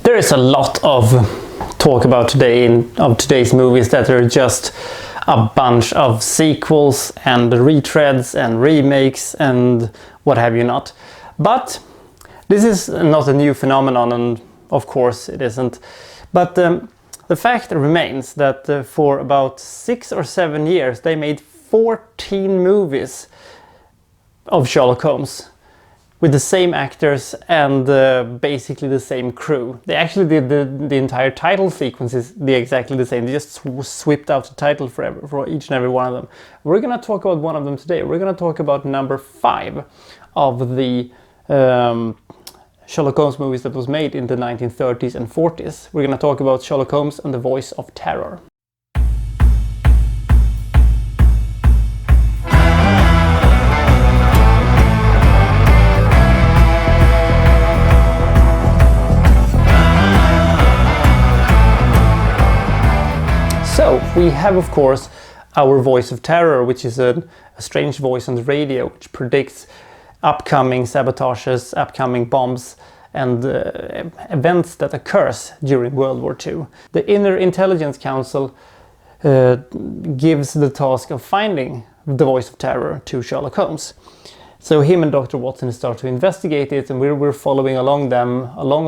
There is a lot of talk about today's movies that are just a bunch of sequels and retreads and remakes and what have you not. But this is not a new phenomenon, and of course it isn't. But the fact remains that for about 6 or 7 years they made 14 movies of Sherlock Holmes with the same actors and basically the same crew. They actually did the entire title sequence is exactly the same. They just swapped out the title for each and every one of them. We're gonna talk about one of them today. We're gonna talk about number 5 of the Sherlock Holmes movies that was made in the 1930s and 40s. We're gonna talk about Sherlock Holmes and the Voice of Terror. So we have, of course, our Voice of Terror, which is a strange voice on the radio which predicts upcoming sabotages, upcoming bombs and events that occurs during World War II. The Inner Intelligence Council gives the task of finding the Voice of Terror to Sherlock Holmes. So him and Dr. Watson start to investigate it, and we're following along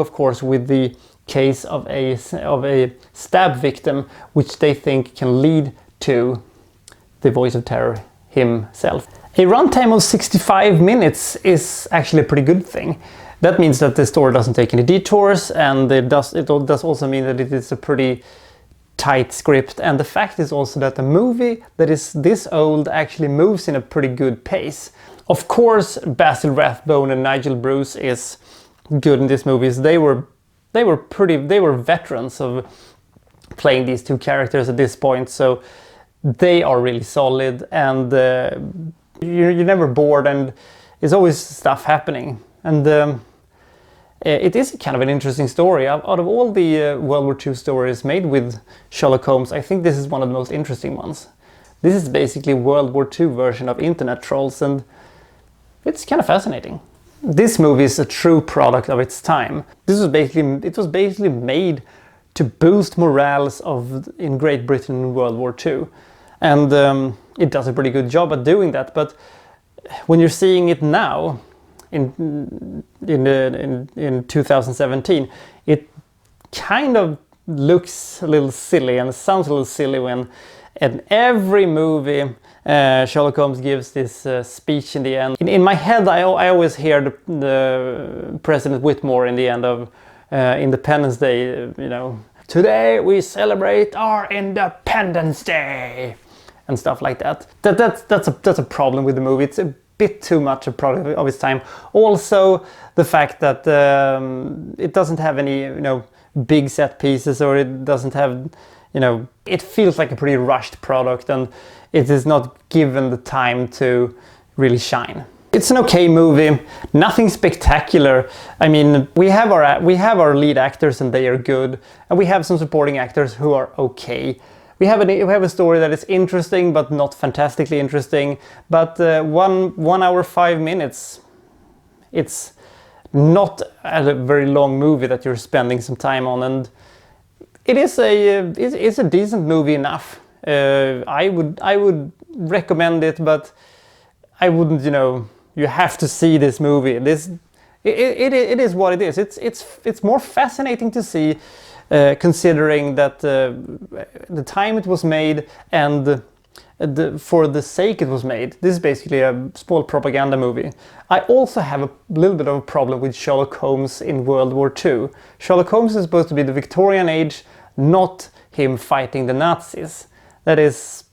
of course with the case of a stab victim, which they think can lead to the Voice of Terror himself. A runtime of 65 minutes is actually a pretty good thing. That means that the story doesn't take any detours, and it does also mean that it is a pretty tight script. And the fact is also that a movie that is this old actually moves in a pretty good pace. Of course, Basil Rathbone and Nigel Bruce is good in these movies. They were veterans of playing these two characters at this point, so they are really solid, and you're never bored, and there's always stuff happening. And it is kind of an interesting story. Out of all the World War II stories made with Sherlock Holmes, I think this is one of the most interesting ones. This is basically World War II version of internet trolls, and it's kind of fascinating. This movie is a true product of its time. It was basically made to boost morales in Great Britain in World War II. And it does a pretty good job at doing that. But when you're seeing it now, in 2017, it kind of looks a little silly and sounds a little silly when in every movie Sherlock Holmes gives this speech in the end. In my head, I always hear the President Whitmore in the end of Independence Day, today we celebrate our Independence Day, and stuff like that. That's a problem with the movie. It's a bit too much a product of its time. Also, the fact that it doesn't have any big set pieces, or it doesn't have it feels like a pretty rushed product, and it is not given the time to really shine. It's an okay movie, nothing spectacular. I mean, we have our lead actors and they are good, and we have some supporting actors who are okay. We have a story that is interesting but not fantastically interesting. But 1 hour 5 minutes, it's not a very long movie that you're spending some time on, and it's a decent movie enough. I would recommend it, but I wouldn't. You have to see this movie. It is what it is. It's more fascinating to see, considering that the time it was made and for the sake it was made. This is basically a small propaganda movie. I also have a little bit of a problem with Sherlock Holmes in World War II. Sherlock Holmes is supposed to be the Victorian age, not him fighting the Nazis. That is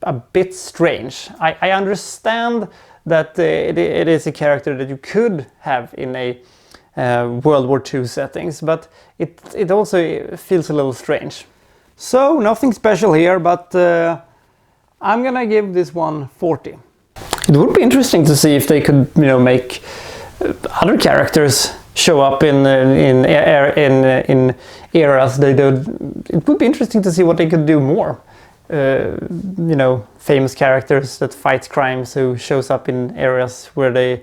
a bit strange. I understand that it is a character that you could have in a World War II settings, but it also feels a little strange. So nothing special here, but I'm gonna give this one 40. It would be interesting to see if they could make other characters show up in eras they did. It would be interesting to see what they could do more. Famous characters that fight crimes who shows up in areas where they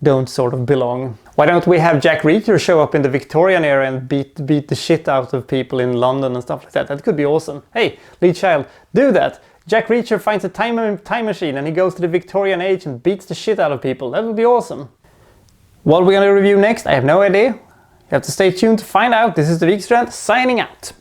don't sort of belong. Why don't we have Jack Reacher show up in the Victorian era and beat the shit out of people in London and stuff like that? That could be awesome. Hey, Lee Child, do that. Jack Reacher finds a time machine and he goes to the Victorian age and beats the shit out of people. That would be awesome. What we're gonna review next, I have no idea. You have to stay tuned to find out. This is the Vikstrand signing out.